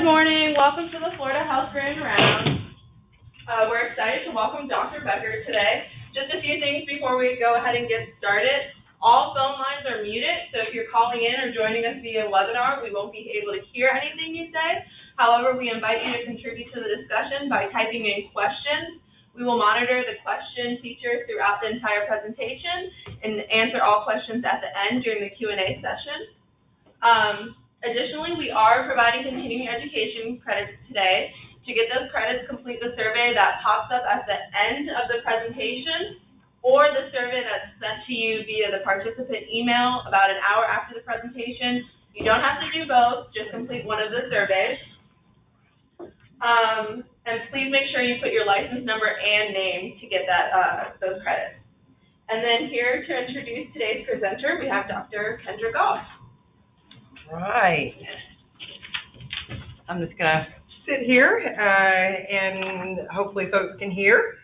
morning. Welcome to the Florida Health Grand Round. We're excited to welcome Dr. Becker today. Just a few things before we go ahead and get started. All phone lines are muted, so if you're calling in or joining us via webinar, we won't be able to hear anything you say. However, we invite you to contribute to the discussion by typing in questions. We will monitor the question feature throughout the entire presentation and answer all questions at the end during the Q&A session. Additionally, we are providing continuing education credits today. To get those credits, complete the survey that pops up at the end of the presentation or the survey that's sent to you via the participant email about an hour after the presentation. You don't have to do both, just complete one of the surveys. And please make sure you put your license number and name to get that those credits. And then here to introduce today's presenter, we have Dr. Kendra Goff. Right. I'm just going to sit here and hopefully folks can hear.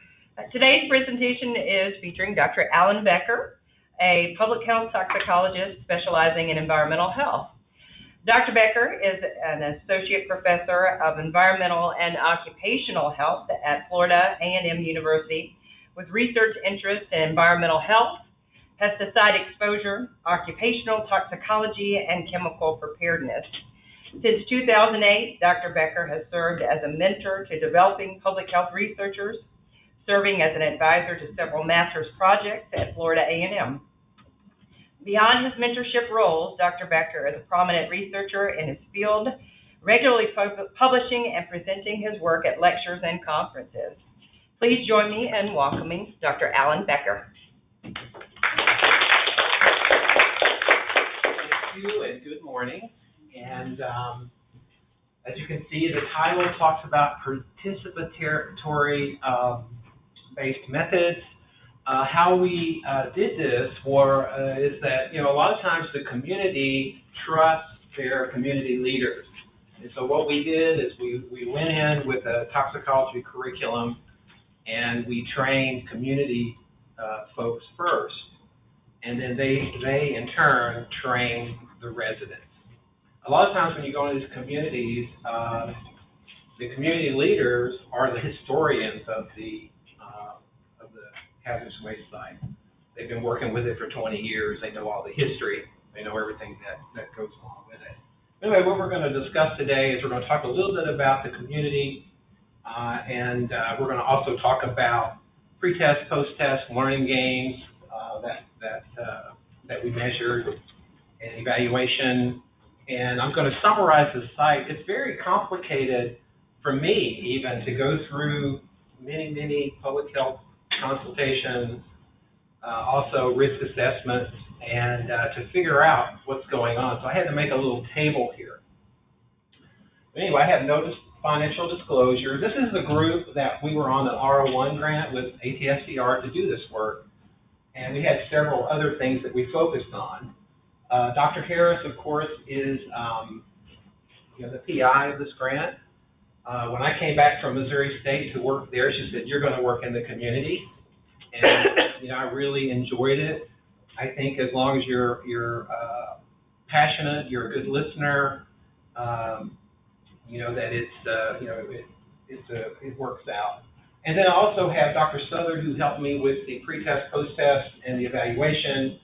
Today's presentation is featuring Dr. Alan Becker, a public health toxicologist specializing in environmental health. Dr. Becker is an associate professor of environmental and occupational health at Florida A&M University with research interests in environmental health, pesticide exposure, occupational toxicology, and chemical preparedness. Since 2008, Dr. Becker has served as a mentor to developing public health researchers, serving as an advisor to several master's projects at Florida A&M. Beyond his mentorship roles, Dr. Becker is a prominent researcher in his field, regularly publishing and presenting his work at lectures and conferences. Please join me in welcoming Dr. Alan Becker. Thank you and good morning. And as you can see, the title talks about participatory-based methods. How we did this is that, a lot of times the community trusts their community leaders. And so what we did is we went in with a toxicology curriculum and we trained community folks first. And then they in turn train the residents. A lot of times when you go into these communities, the community leaders are the historians of the hazardous waste site. They've been working with it for 20 years. They know all the history. They know everything that goes along with it. Anyway, what we're going to discuss today is we're going to talk a little bit about the community, and we're going to also talk about pre-test, post-test learning games that we measured and evaluation. And I'm going to summarize the site. It's very complicated for me even to go through many public health consultations, also risk assessments, and to figure out what's going on. So I had to make a little table here. Anyway, I have no financial disclosure. This is the group that we were on an R01 grant with ATFCR to do this work, and we had several other things that we focused on. Dr. Harris, of course, is the PI of this grant. When I came back from Missouri State to work there, she said, "You're going to work in the community," and I really enjoyed it. I think as long as you're passionate, you're a good listener, that it works out. And then I also have Dr. Southern, who helped me with the pre-test, post-test, and the evaluation.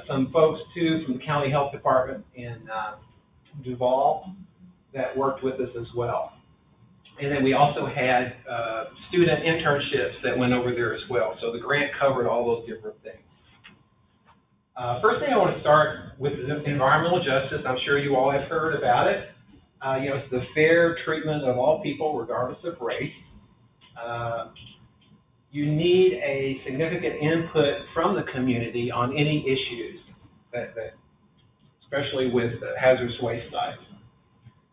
Some folks too from the county health department in Duval that worked with us as well. And then we also had student internships that went over there as well. So the grant covered all those different things. First thing I want to start with is environmental justice. I'm sure you all have heard about it. It's the fair treatment of all people regardless of race. You need a significant input from the community on any issues, especially with hazardous waste sites.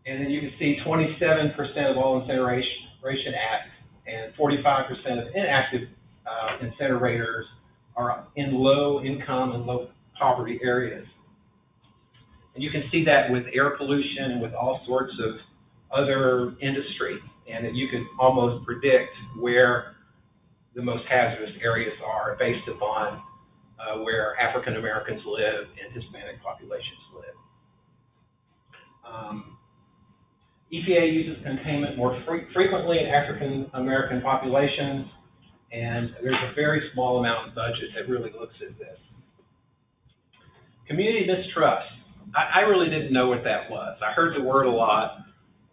And then you can see 27% of all incineration acts and 45% of inactive incinerators are in low income and low poverty areas. And you can see that with air pollution and with all sorts of other industry, and that you could almost predict where the most hazardous areas are based upon where African Americans live and Hispanic populations live. EPA uses containment more frequently in African American populations, and there's a very small amount of budget that really looks at this. Community mistrust. I really didn't know what that was. I heard the word a lot,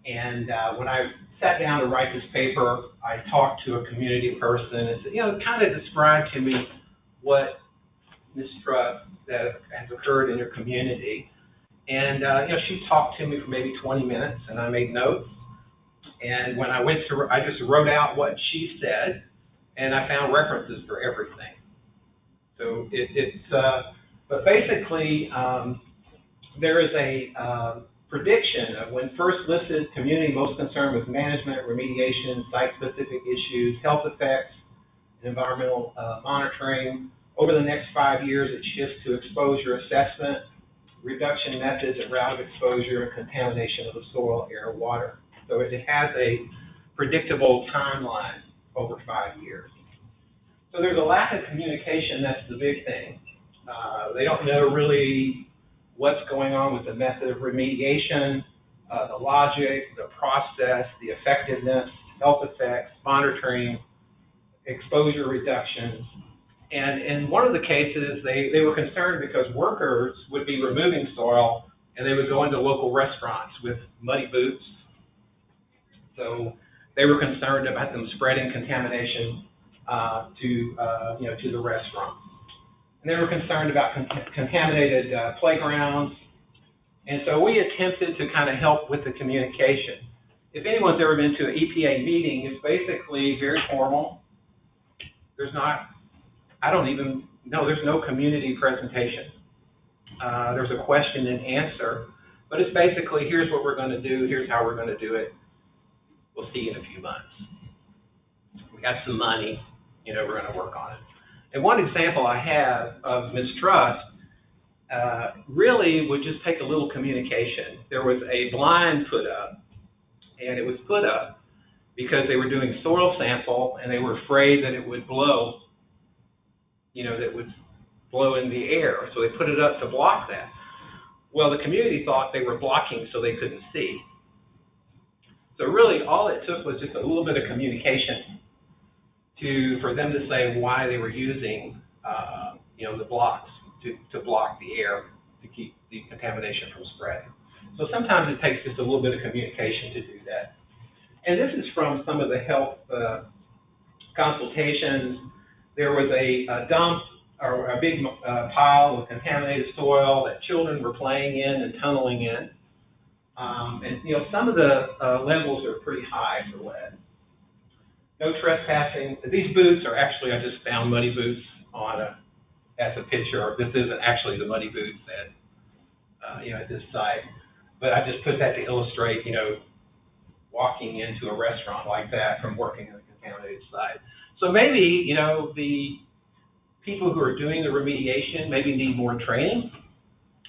and when I sat down to write this paper, I talked to a community person and said, kind of describe to me what mistrust that has occurred in your community. And, she talked to me for maybe 20 minutes, and I made notes. And when I just wrote out what she said, and I found references for everything. So but basically, there is a prediction of when first listed community most concerned with management, remediation, site-specific issues, health effects, and environmental monitoring. Over the next 5 years, it shifts to exposure assessment, reduction methods and route of exposure, and contamination of the soil, air, water. So it has a predictable timeline over 5 years. So there's a lack of communication. That's the big thing. They don't know really what's going on with the method of remediation, the logic, the process, the effectiveness, health effects, monitoring, exposure reductions. And in one of the cases, they were concerned because workers would be removing soil and they would go into local restaurants with muddy boots. So they were concerned about them spreading contamination to the restaurants. And they were concerned about contaminated playgrounds. And so we attempted to kind of help with the communication. If anyone's ever been to an EPA meeting, it's basically very formal. There's no community presentation. There's a question and answer, but it's basically, here's what we're going to do, here's how we're going to do it. We'll see you in a few months. We got some money, we're going to work on it. And one example I have of mistrust really would just take a little communication. There was a blind put up, and it was put up because they were doing soil sample, and they were afraid that it would blow, that it would blow in the air. So they put it up to block that. Well, the community thought they were blocking so they couldn't see. So really, all it took was just a little bit of communication for them to say why they were using, the blocks to block the air to keep the contamination from spreading. So sometimes it takes just a little bit of communication to do that. And this is from some of the health consultations. There was a dump or a big pile of contaminated soil that children were playing in and tunneling in. And some of the levels are pretty high for lead. No trespassing. These boots are actually, I just found muddy boots as a picture. This isn't actually the muddy boots at this site, but I just put that to illustrate, walking into a restaurant like that from working in a contaminated site. So maybe, the people who are doing the remediation maybe need more training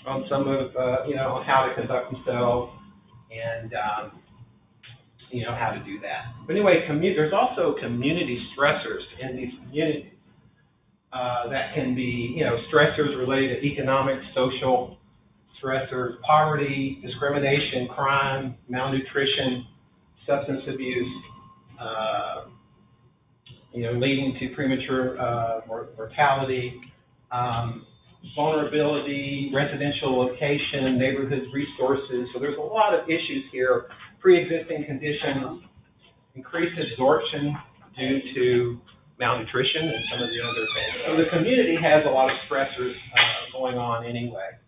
on some of, on how to conduct themselves and, how to do that. But anyway, there's also community stressors in these communities that can be, stressors related to economic, social stressors, poverty, discrimination, crime, malnutrition, substance abuse, leading to premature mortality, vulnerability, residential location, neighborhood resources. So there's a lot of issues here. Pre-existing conditions, increased absorption due to malnutrition and some of the other things. So the community has a lot of stressors going on anyway.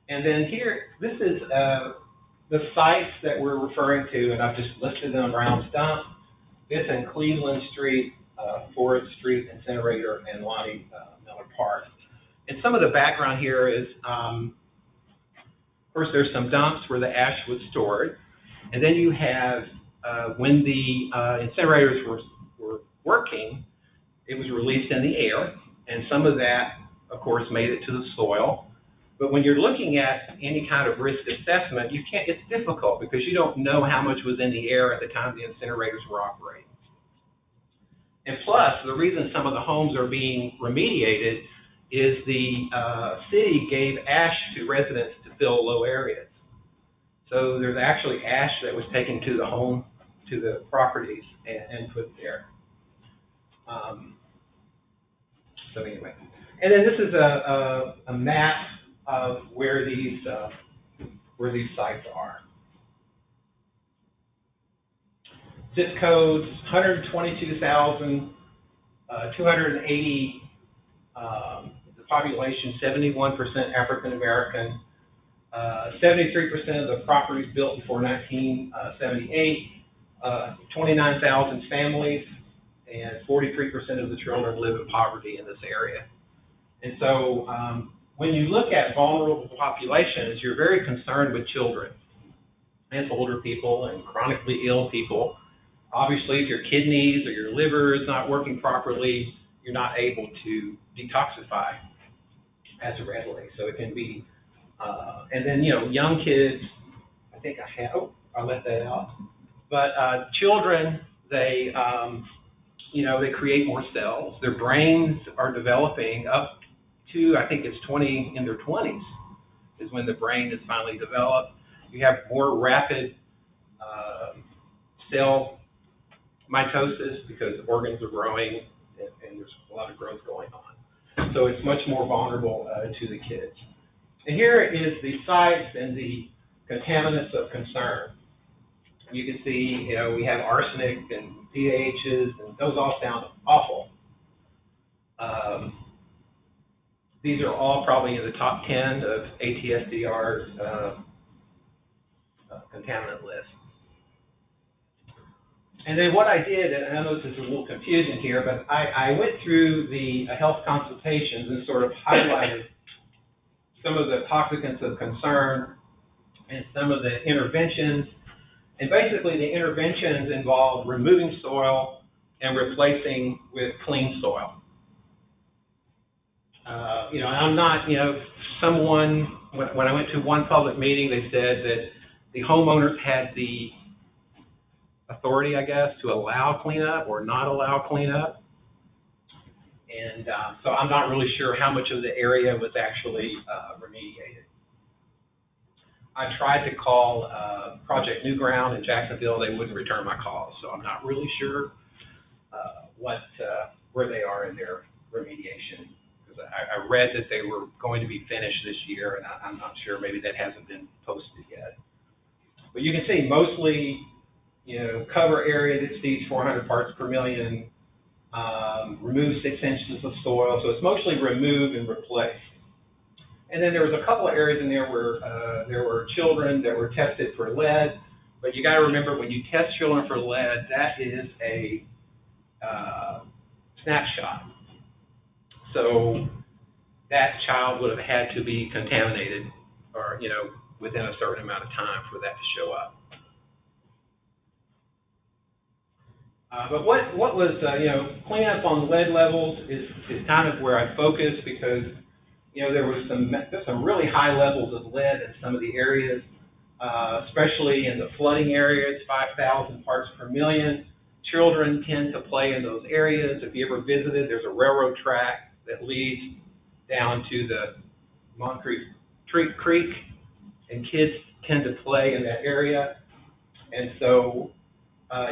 And then here, this is the sites that we're referring to, and I've just listed them around Stump. This in Cleveland Street, Forest Street, Incinerator, and Lonnie Miller Park. And some of the background here is, first there's some dumps where the ash was stored, and then you have, when the incinerators were working, it was released in the air, and some of that, of course, made it to the soil. But when you're looking at any kind of risk assessment, it's difficult because you don't know how much was in the air at the time the incinerators were operating. And plus, the reason some of the homes are being remediated is the city gave ash to residents to fill low areas. So there's actually ash that was taken to the home, to the properties, and put there. So anyway, and then this is a map of where these sites are. Zip codes: 122,280. The population: 71% African American. 73% of the properties built before 1978. 29,000 families, and 43% of the children live in poverty in this area. And so when you look at vulnerable populations, you're very concerned with children and older people and chronically ill people. Obviously, if your kidneys or your liver is not working properly, you're not able to detoxify as readily. So it can be, and then, young kids, I think I left that out. But children, they create more cells. Their brains are developing up to, I think it's in their 20s is when the brain is finally developed. You have more rapid cell mitosis because the organs are growing and there's a lot of growth going on. So it's much more vulnerable to the kids. And here is the sites and the contaminants of concern. You can see, we have arsenic and PAHs, and those all sound awful. These are all probably in the top 10 of ATSDR's contaminant list. And then what I did, and I know this is a little confusing here, but I went through the health consultations and sort of highlighted some of the toxicants of concern and some of the interventions. And basically, the interventions involve removing soil and replacing with clean soil. I'm not, someone, when I went to one public meeting, they said that the homeowners had the authority, I guess, to allow cleanup or not allow cleanup. And so I'm not really sure how much of the area was actually remediated. I tried to call Project New Ground in Jacksonville. They wouldn't return my calls, so I'm not really sure where they are in their remediation. Because I read that they were going to be finished this year, and I'm not sure. Maybe that hasn't been posted yet. But you can see mostly, cover area that exceeds 400 parts per million, remove 6 inches of soil. So it's mostly remove and replace. And then there was a couple of areas in there where there were children that were tested for lead. But you got to remember, when you test children for lead, that is a snapshot. So that child would have had to be contaminated, or within a certain amount of time for that to show up. But what was cleanup on lead levels is kind of where I focused, because there was some really high levels of lead in some of the areas, especially in the flooding areas, 5,000 parts per million. Children tend to play in those areas. If you ever visited, there's a railroad track that leads down to the Moncrief Creek, and kids tend to play in that area. And so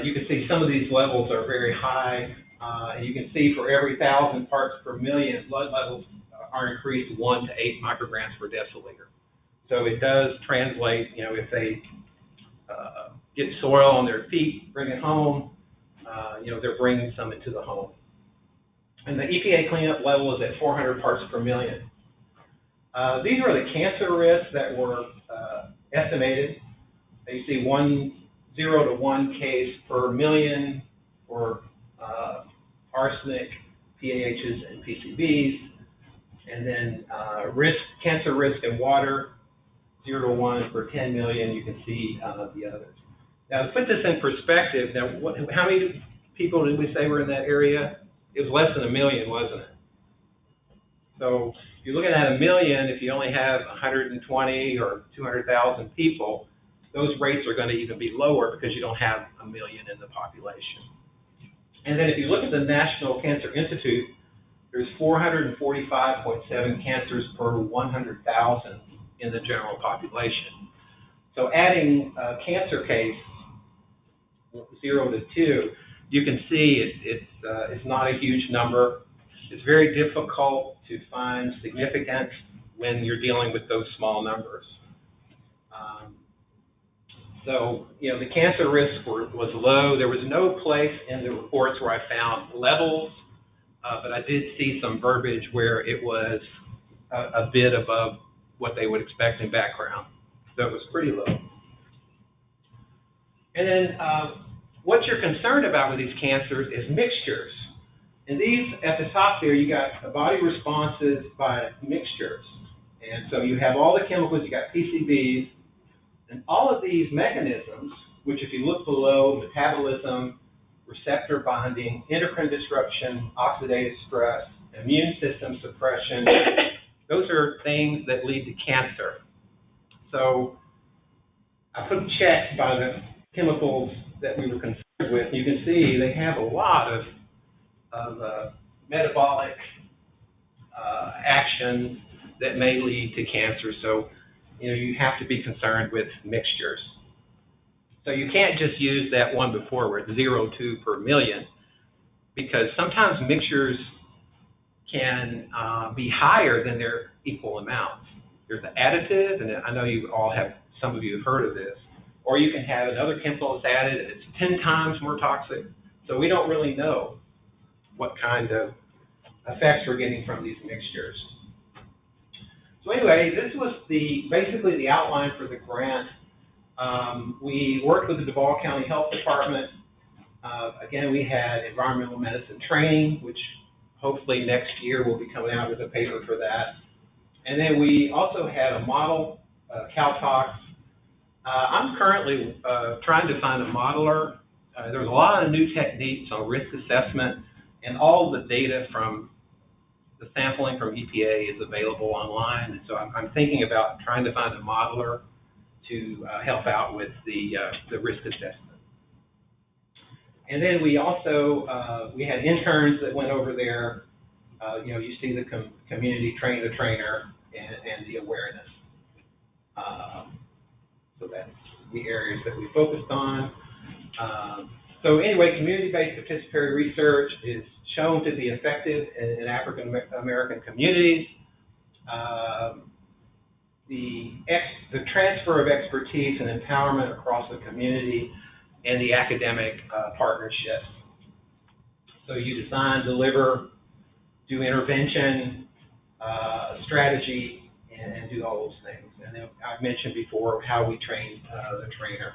you can see some of these levels are very high, and you can see for every 1,000 parts per million, blood levels are increased 1 to 8 micrograms per deciliter. So it does translate, if they get soil on their feet, bring it home, they're bringing some into the home. And the EPA cleanup level is at 400 parts per million. These are the cancer risks that were estimated. You see 0 to 1 case per million for arsenic, PAHs, and PCBs. And then cancer risk in water, 0 to 1 per 10 million. You can see the others. Now, to put this in perspective, how many people did we say were in that area? It was less than 1 million, wasn't it? So if you're looking at 1 million, if you only have 120 or 200,000 people, those rates are going to even be lower because you don't have 1 million in the population. And then if you look at the National Cancer Institute, there's 445.7 cancers per 100,000 in the general population. So adding a cancer case 0 to 2, you can see it's not a huge number. It's very difficult to find significance when you're dealing with those small numbers. So, the cancer risk was low. There was no place in the reports where I found levels, but I did see some verbiage where it was a bit above what they would expect in background. So it was pretty low. And then what you're concerned about with these cancers is mixtures. And these, at the top there, you got body responses by mixtures. And so you have all the chemicals, you got PCBs, and all of these mechanisms, which if you look below, metabolism, receptor binding, endocrine disruption, oxidative stress, immune system suppression, those are things that lead to cancer. So I put a check by the chemicals that we were concerned with. You can see they have a lot of metabolic actions that may lead to cancer. So, you have to be concerned with mixtures. So you can't just use that one before where it's 0.2 per million, because sometimes mixtures can be higher than their equal amounts. There's an additive, and I know some of you have heard of this, or you can have another chemical that's added and it's 10 times more toxic. So we don't really know what kind of effects we're getting from these mixtures. So anyway, this was basically the outline for the grant. We worked with the Duval County Health Department. Again, we had environmental medicine training, which hopefully next year we'll be coming out with a paper for that. And then we also had a model, CalTox. I'm currently trying to find a modeler. There's a lot of new techniques on risk assessment, and all the data from the sampling from EPA is available online. And so I'm thinking about trying to find a modeler to help out with the risk assessment. And then we also, we had interns that went over there. You see the community train the trainer and the awareness. So that's the areas that we focused on. So anyway, community-based participatory research is shown to be effective in African American communities. The transfer of expertise and empowerment across the community and the academic partnerships. So you design, deliver, do intervention, strategy, and do all those things. And then I mentioned before how we train the trainer.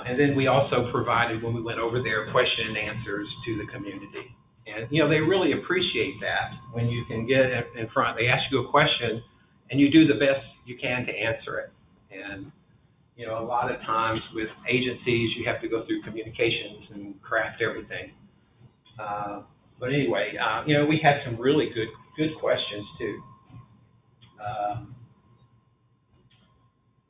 And then we also provided, when we went over there, question and answers to the community. And, they really appreciate that when you can get in front. They ask you a question, and you do the best you can to answer it. And, a lot of times with agencies, you have to go through communications and craft everything. But anyway, we had some really good questions, too.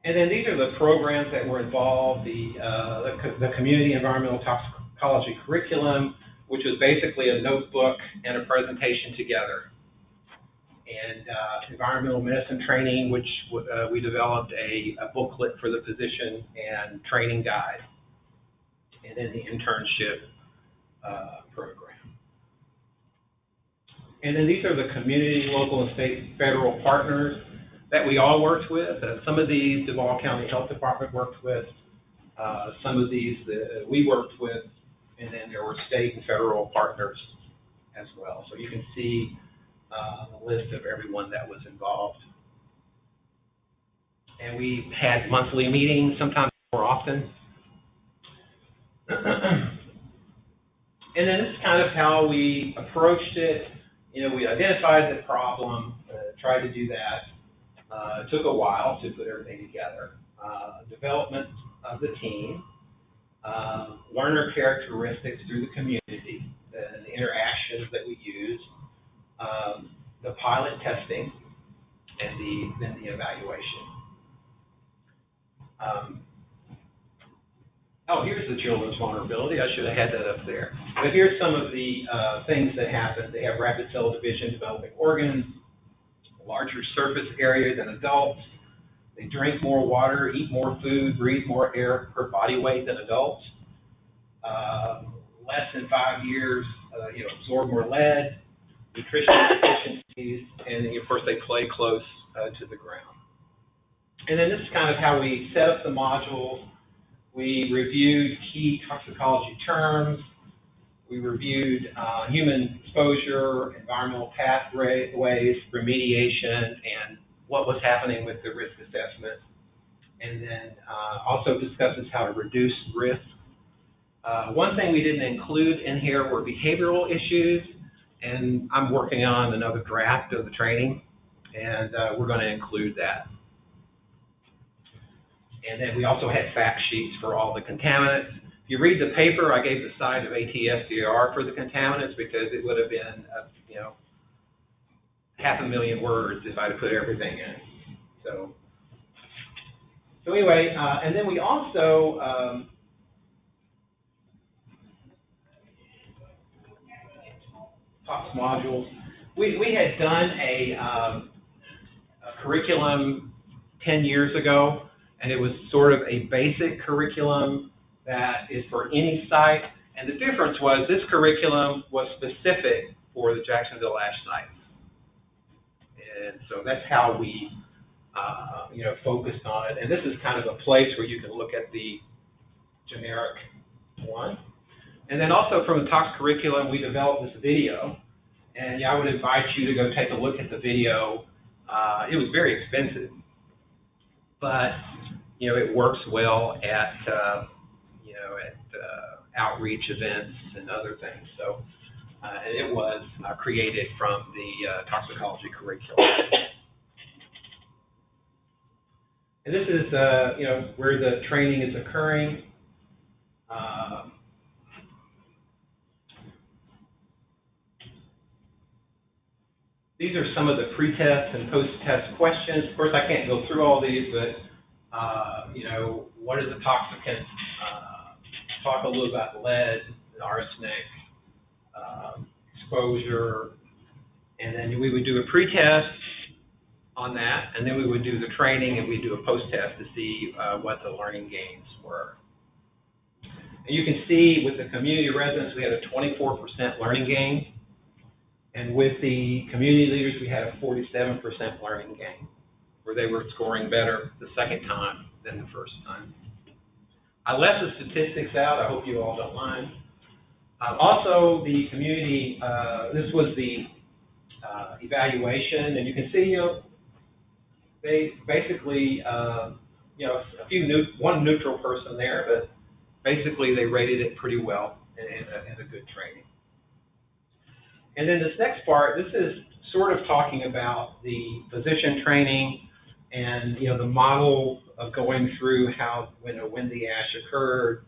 And then these are the programs that were involved, the Community Environmental Toxicology Curriculum, which was basically a notebook and a presentation together. And environmental medicine training, which we developed a booklet for the physician and training guide. And then the internship program. And then these are the community, local, and state, federal partners that we all worked with. Some of these Duval County Health Department worked with. Some of these we worked with. And then there were state and federal partners as well. So you can see the list of everyone that was involved. And we had monthly meetings, sometimes more often. And then this is kind of how we approached it. We identified the problem, tried to do that. It took a while to put everything together. Development of the team, learner characteristics through the community, the interactions that we used, the pilot testing, and then the evaluation. Here's the children's vulnerability. I should have had that up there. But here's some of the things that happen. They have rapid cell division, developing organs, larger surface area than adults, They drink more water, eat more food, breathe more air per body weight than adults. Less than 5 years, absorb more lead, nutritional deficiencies, and then, of course, they play close to the ground. And then this is kind of how we set up the modules. We reviewed key toxicology terms. We reviewed human exposure, environmental pathways, remediation, and what was happening with the risk assessment. And then also discusses how to reduce risk. One thing we didn't include in here were behavioral issues, and I'm working on another draft of the training, and we're going to include that. And then we also had fact sheets for all the contaminants. If you read the paper, I gave the side of ATSDR for the contaminants because it would have been, 500,000 words if I'd put everything in. So anyway, and then we also TOX modules. We had done a curriculum 10 years ago, and it was sort of a basic curriculum that is for any site. And the difference was this curriculum was specific for the Jacksonville ash site. And so that's how we, focused on it. And this is kind of a place where you can look at the generic one. And then also from the TOX curriculum, we developed this video. And I would invite you to go take a look at the video. It was very expensive, but it works well at outreach events and other things. So and it was created from the toxicology curriculum. And this is where the training is occurring. These are some of the pre-test and post-test questions. Of course, I can't go through all these, but what is a toxicant? Talk a little about lead, arsenic, exposure, and then we would do a pre-test on that, and then we would do the training, and we'd do a post-test to see what the learning gains were. And you can see with the community residents, we had a 24% learning gain, and with the community leaders, we had a 47% learning gain, where they were scoring better the second time than the first time. I left the statistics out. I hope you all don't mind. Also, the community, this was the evaluation, and you can see, they basically, one neutral person there, but basically they rated it pretty well and a good training. And then this next part, this is sort of talking about the physician training and the model of going through when the ash occurred,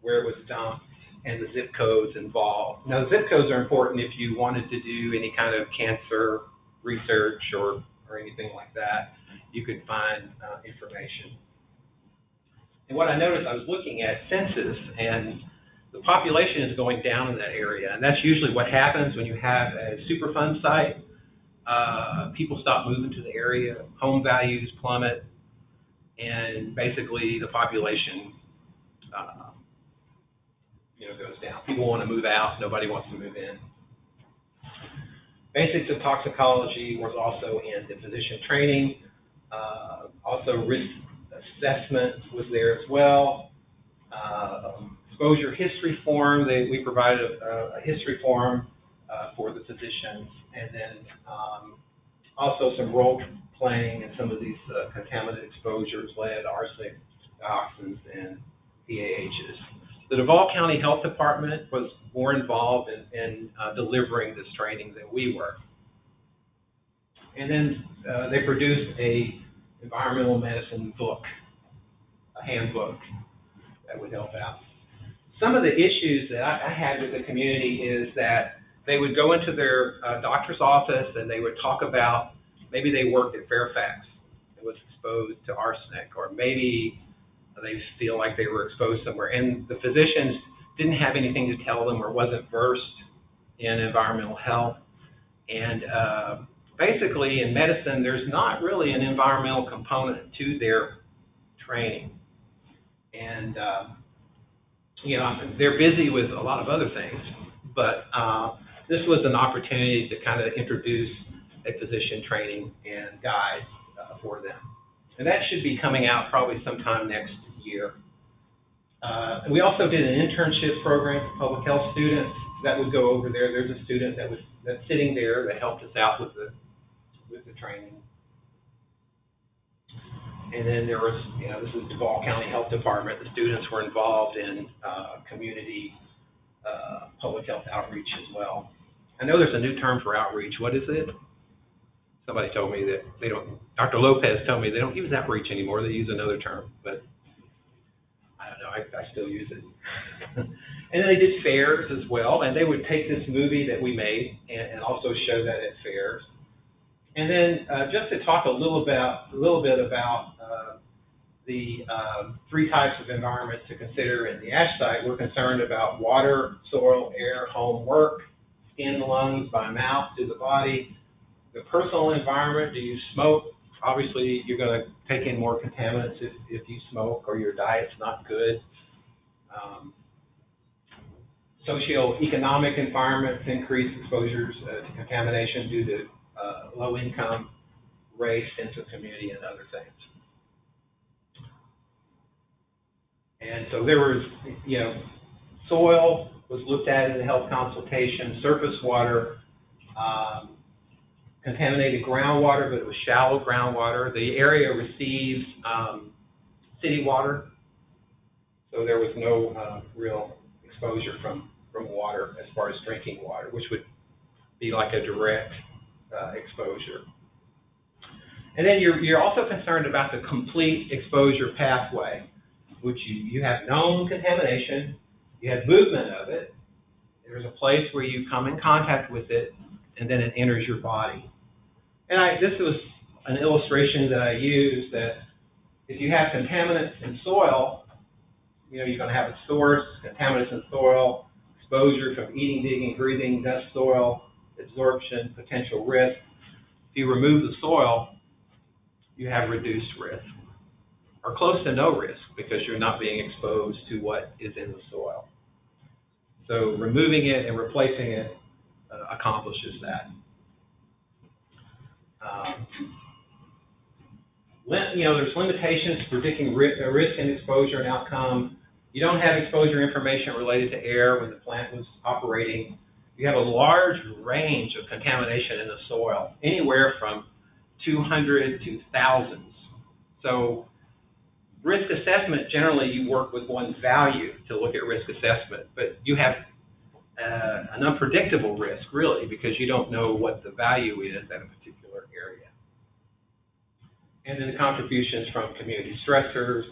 where it was dumped, and the zip codes involved. Now, zip codes are important if you wanted to do any kind of cancer research or anything like that. You could find information. And what I noticed, I was looking at census, and the population is going down in that area, and that's usually what happens when you have a Superfund site. People stop moving to the area, home values plummet, and basically the population goes down. People want to move out, nobody wants to move in. Basics of toxicology was also in the physician training. Also risk assessment was there as well. Exposure history form, we provided a history form for the physicians, and then also some role playing in some of these contaminant exposures, lead, arsenic, dioxins, and PAHs. The Duval County Health Department was more involved in delivering this training than we were. And then they produced a environmental medicine book, a handbook that would help out. Some of the issues that I had with the community is that they would go into their doctor's office and they would talk about maybe they worked at Fairfax and was exposed to arsenic, or maybe they feel like they were exposed somewhere, and the physicians didn't have anything to tell them or wasn't versed in environmental health. And basically in medicine, there's not really an environmental component to their training. And, they're busy with a lot of other things, but this was an opportunity to kind of introduce a physician training and guide for them. And that should be coming out probably sometime next year. We also did an internship program for public health students that would go over there. There's a student that's sitting there that helped us out with the training. And then there was, this is Duval County Health Department. The students were involved in community public health outreach as well. I know there's a new term for outreach. What is it? Somebody told me that they don't, Dr. Lopez told me they don't use outreach anymore. They use another term, but I don't know, I still use it. And then they did fairs as well, and they would take this movie that we made and also show that at fairs. And then just to talk a little bit about the 3 types of environments to consider in the ASH site, we're concerned about water, soil, air, home, work, skin, lungs, by mouth to the body. The personal environment, do you smoke? Obviously, you're going to take in more contaminants if you smoke or your diet's not good. Socioeconomic environments increase exposures to contamination due to low income, race, sense of community, and other things. And so there was, soil was looked at in the health consultation, surface water, contaminated groundwater, but it was shallow groundwater. The area receives city water, so there was no real exposure from water as far as drinking water, which would be like a direct exposure. And then you're also concerned about the complete exposure pathway, which you have known contamination, you have movement of it, there's a place where you come in contact with it, and then it enters your body. And this was an illustration that I used, that if you have contaminants in soil, you're going to have a source, contaminants in soil, exposure from eating, digging, breathing, dust, soil, absorption, potential risk. If you remove the soil, you have reduced risk, or close to no risk, because you're not being exposed to what is in the soil. So removing it and replacing it accomplishes that. There's limitations to predicting risk and exposure and outcome. You don't have exposure information related to air when the plant was operating. You have a large range of contamination in the soil, anywhere from 200 to thousands. So risk assessment, generally you work with one value to look at risk assessment, but you have an unpredictable risk, really, because you don't know what the value is at a particular area. And then the contributions from community stressors,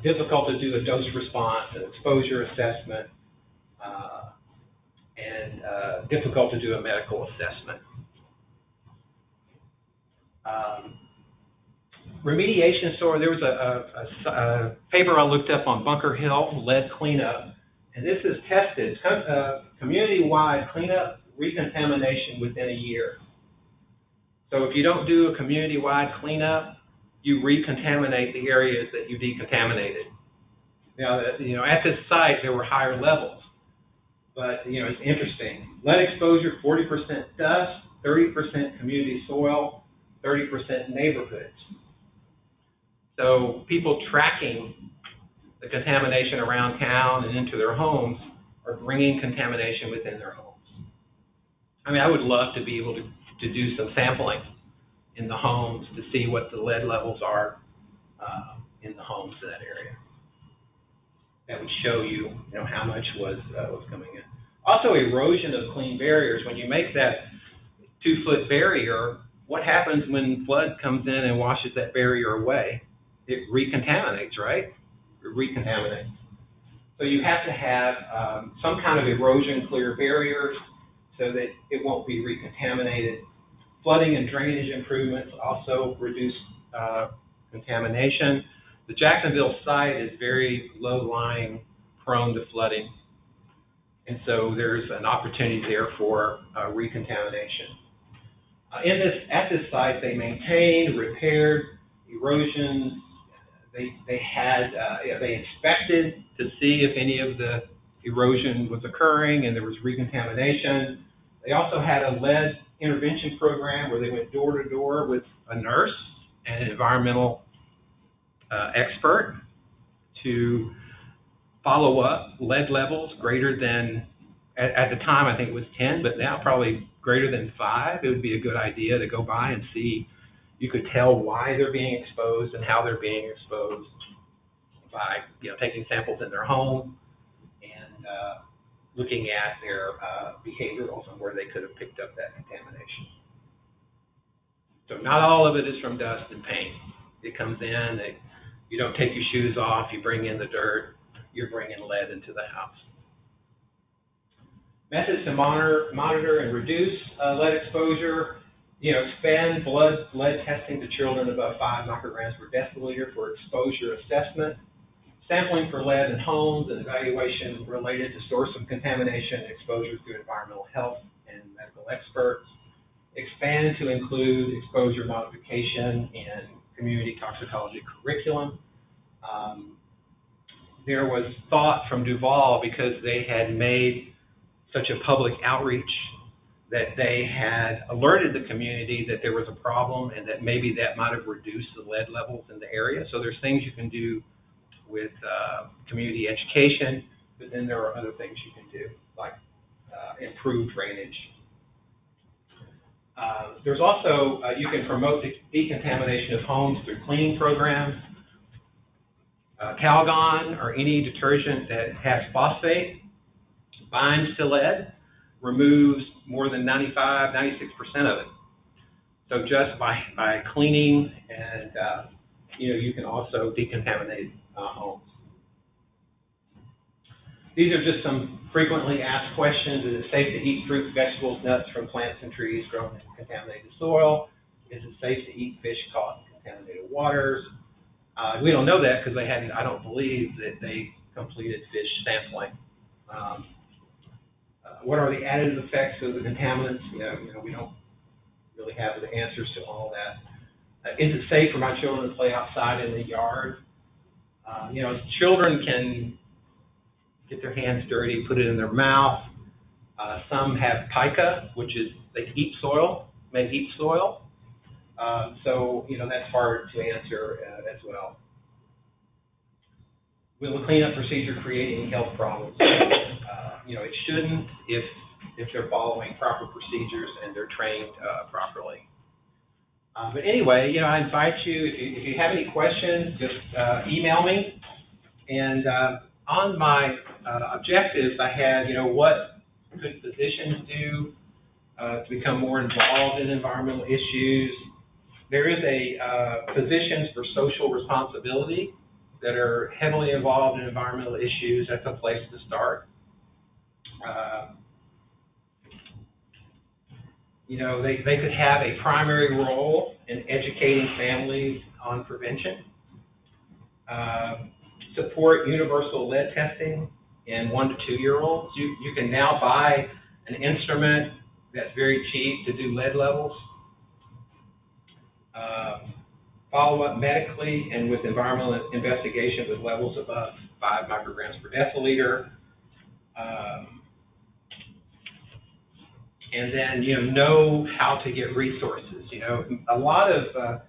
difficult to do a dose response and exposure assessment, and difficult to do a medical assessment. Remediation, so there was a paper I looked up on Bunker Hill lead cleanup, and this is tested, community-wide cleanup recontamination within a year. So if you don't do a community-wide cleanup, you recontaminate the areas that you decontaminated. Now, at this site there were higher levels, but it's interesting. Lead exposure: 40% dust, 30% community soil, 30% neighborhoods. So people tracking the contamination around town and into their homes are bringing contamination within their homes. I mean, I would love to be able to do some sampling in the homes to see what the lead levels are in the homes in that area. That would show you, how much was coming in. Also, erosion of clean barriers. When you make that 2-foot barrier, what happens when flood comes in and washes that barrier away? It recontaminates, right? It recontaminates. So you have to have some kind of erosion-clear barriers so that it won't be recontaminated. Flooding and drainage improvements also reduce contamination. The Jacksonville site is very low-lying, prone to flooding, and so there's an opportunity there for recontamination. At this site, they maintained, repaired erosion. They inspected to see if any of the erosion was occurring and there was recontamination. They also had a lead intervention program where they went door to door with a nurse and an environmental expert to follow up lead levels greater than, at the time I think it was 10, but now probably greater than 5. It would be a good idea to go by and see. You could tell why they're being exposed and how they're being exposed by taking samples in their home and looking at their behaviorals and where they could have picked up that contamination. So not all of it is from dust and paint. It comes in, you don't take your shoes off, you bring in the dirt, you're bringing lead into the house. Methods to monitor and reduce lead exposure. Expand blood lead testing to children above 5 micrograms per deciliter for exposure assessment. Sampling for lead in homes and evaluation related to source of contamination and exposure through environmental health and medical experts. Expand to include exposure modification and community toxicology curriculum. There was thought from Duval, because they had made such a public outreach, that they had alerted the community that there was a problem and that maybe that might have reduced the lead levels in the area. So there's things you can do with community education, but then there are other things you can do, like improve drainage. There's also, you can promote the decontamination of homes through cleaning programs. Calgon, or any detergent that has phosphate, binds to lead, removes more than 95, 96% of it. So just by cleaning and, you can also decontaminate homes. These are just some frequently asked questions. Is it safe to eat fruit, vegetables, nuts from plants and trees grown in contaminated soil? Is it safe to eat fish caught in contaminated waters? We don't know that because I don't believe that they completed fish sampling. What are the additive effects of the contaminants? We don't really have the answers to all that. Is it safe for my children to play outside in the yard? Children can get their hands dirty, put it in their mouth. Some have pica, which is they eat soil, may eat soil. So that's hard to answer as well. Will the cleanup procedure create any health problems? It shouldn't if they're following proper procedures and they're trained properly. But anyway, I invite you, if you have any questions, just email me. And on my objectives, I had, what could physicians do to become more involved in environmental issues? There is a Physicians for Social Responsibility that are heavily involved in environmental issues. That's a place to start. They could have a primary role in educating families on prevention. Support universal lead testing in 1 to 2-year-olds. You can now buy an instrument that's very cheap to do lead levels. Follow up medically and with environmental investigation with levels above 5 micrograms per deciliter. And then, know how to get resources. A lot of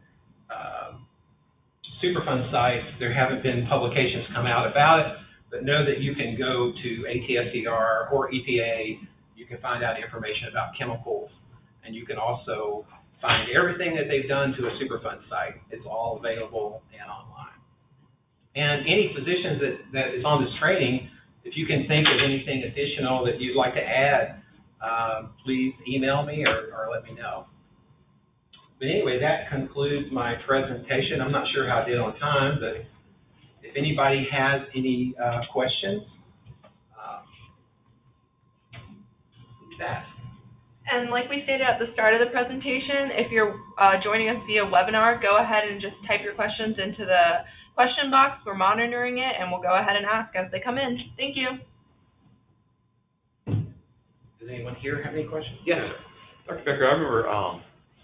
Superfund sites, there haven't been publications come out about it, but know that you can go to ATSCR or EPA. You can find out information about chemicals, and you can also find everything that they've done to a Superfund site. It's all available and online. And any physicians that is on this training, if you can think of anything additional that you'd like to add, please email me or let me know. But anyway, that concludes my presentation. I'm not sure how I did on time, but if anybody has any questions, please ask. And like we stated at the start of the presentation, if you're joining us via webinar, go ahead and just type your questions into the question box. We're monitoring it, and we'll go ahead and ask as they come in. Thank you. Does anyone here have any questions? Yes, sir. Dr. Becker, I remember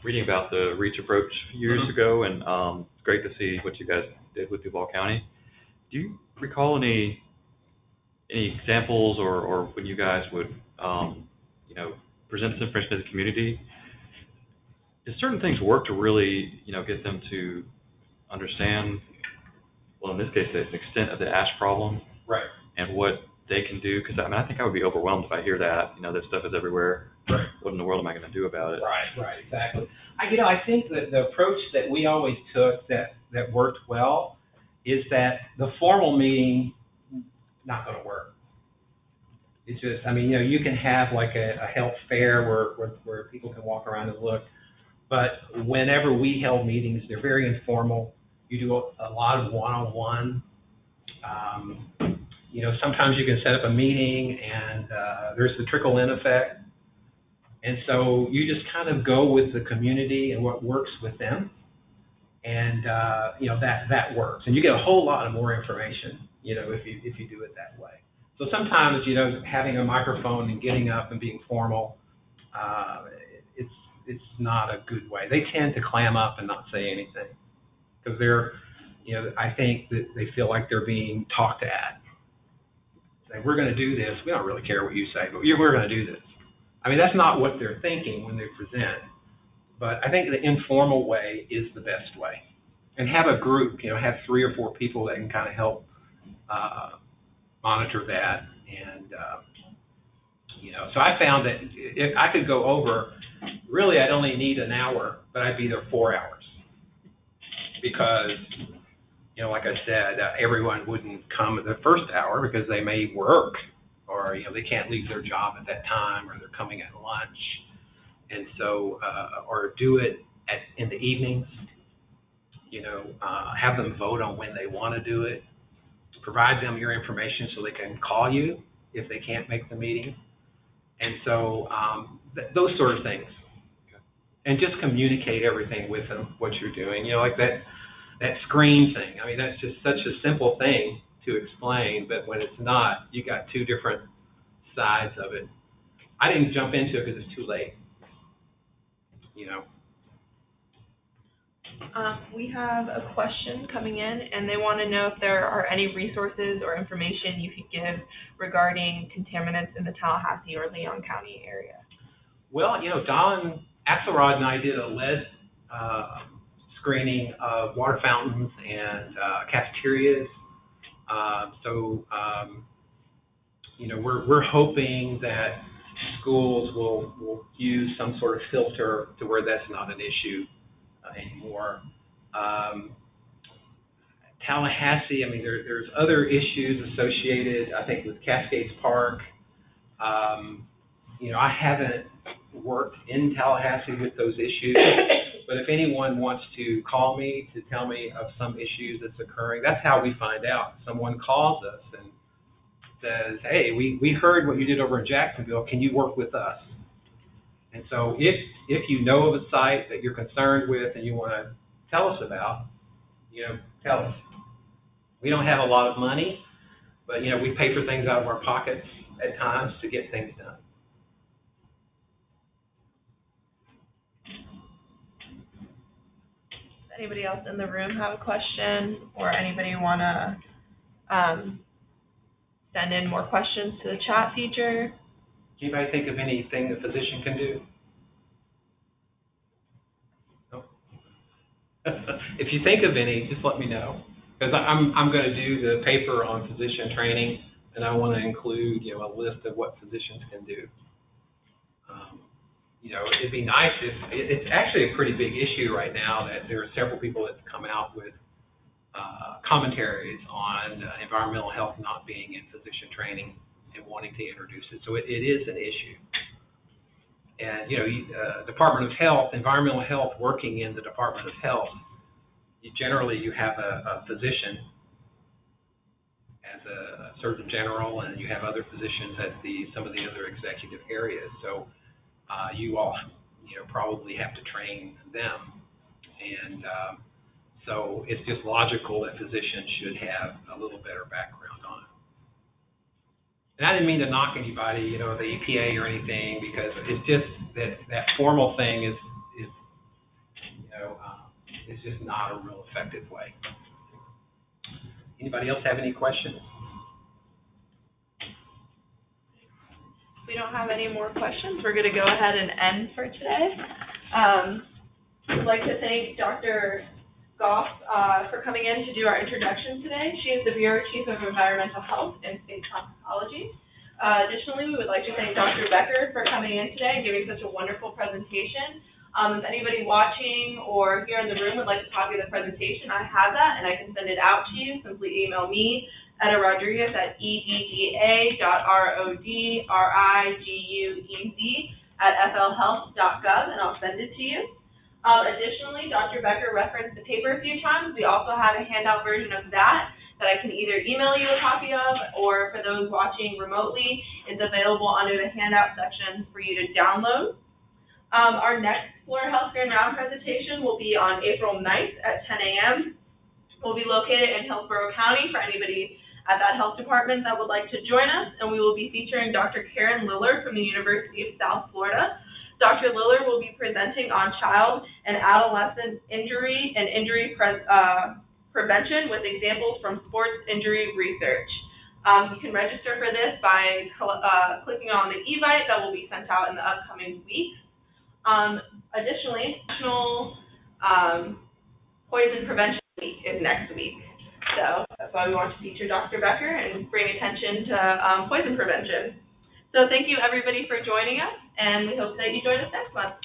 reading about the REACH approach years ago, and it's great to see what you guys did with Duval County. Do you recall any examples or when you guys would, present this information to the community? Did certain things work to really, get them to understand, well, in this case, the extent of the ash problem, Right. and what they can do? Because I think I would be overwhelmed if I hear that, this stuff is everywhere. Right. What in the world am I going to do about it? Right, exactly. I think that the approach that we always took that worked well is that the formal meeting not going to work. It's just, you can have like a health fair where people can walk around and look, but whenever we held meetings, they're very informal. You do a lot of one-on-one. Sometimes you can set up a meeting and there's the trickle-in effect. And so you just kind of go with the community and what works with them. And, that works. And you get a whole lot of more information, if you do it that way. So sometimes, having a microphone and getting up and being formal, it's not a good way. They tend to clam up and not say anything because they're, I think that they feel like they're being talked at. Say, we're going to do this. We don't really care what you say, but we're going to do this. That's not what they're thinking when they present. But I think the informal way is the best way. And have a group, have 3 or 4 people that can kind of help monitor that. And, so I found that if I could go over, really I'd only need an hour, but I'd be there 4 hours. Because, like I said, everyone wouldn't come at the first hour because they may work or, they can't leave their job at that time or they're coming at lunch. And so, or do it in the evenings, have them vote on when they want to do it, provide them your information so they can call you if they can't make the meeting. And so those sort of things. And just communicate everything with them, what you're doing. Like that screen thing. That's just such a simple thing to explain, but when it's not, you got 2 different sides of it. I didn't jump into it because it's too late. We have a question coming in, and they want to know if there are any resources or information you could give regarding contaminants in the Tallahassee or Leon County area. Well, Don Axelrod and I did a lead screening of water fountains and cafeterias. We're hoping that schools will use some sort of filter to where that's not an issue anymore. Tallahassee, there's other issues associated, I think, with Cascades Park. I haven't worked in Tallahassee with those issues, but if anyone wants to call me to tell me of some issues that's occurring, that's how we find out. Someone calls us and says, hey, we heard what you did over in Jacksonville. Can you work with us? And so if you know of a site that you're concerned with and you want to tell us about, tell us. We don't have a lot of money, but, we pay for things out of our pockets at times to get things done. Anybody else in the room have a question, or anybody want to send in more questions to the chat feature? Anybody think of anything the physician can do? No? If you think of any, just let me know. Because I'm going to do the paper on physician training, and I want to include, a list of what physicians can do. It'd be nice if, it's actually a pretty big issue right now that there are several people that come out with commentaries on environmental health not being in physician training and wanting to introduce it. So it is an issue. And, Department of Health, environmental health working in the Department of Health, generally you have a physician as a Surgeon General, and you have other physicians at some of the other executive areas. So you all, probably have to train them. And so it's just logical that physicians should have a little better background on it. And I didn't mean to knock anybody, the EPA or anything, because it's just that formal thing is is just not a real effective way. Anybody else have any questions? If we don't have any more questions, we're going to go ahead and end for today. I'd like to thank Dr. Goff for coming in to do our introduction today. She is the Bureau Chief of Environmental Health and State Toxicology. Additionally, we would like to thank Dr. Becker for coming in today and giving such a wonderful presentation. If anybody watching or here in the room would like a copy of the presentation, I have that, and I can send it out to you. Simply email me, Etta Rodriguez, at edga.rodriguez@flhealth.gov, and I'll send it to you. Additionally, Dr. Becker referenced the paper a few times. We also have a handout version of that I can either email you a copy of, or for those watching remotely, it's available under the handout section for you to download. Our next Florida Health Grand Round presentation will be on April 9th at 10 a.m. We'll be located in Hillsborough County for anybody at that health department that would like to join us, and we will be featuring Dr. Karen Liller from the University of South Florida. Dr. Liller will be presenting on child and adolescent injury and injury prevention with examples from sports injury research. You can register for this by clicking on the e-invite that will be sent out in the upcoming weeks. Additionally, National Poison Prevention Week is next week. So that's why we want to feature Dr. Becker and bring attention to poison prevention. So thank you everybody for joining us, and we hope that you join us next month.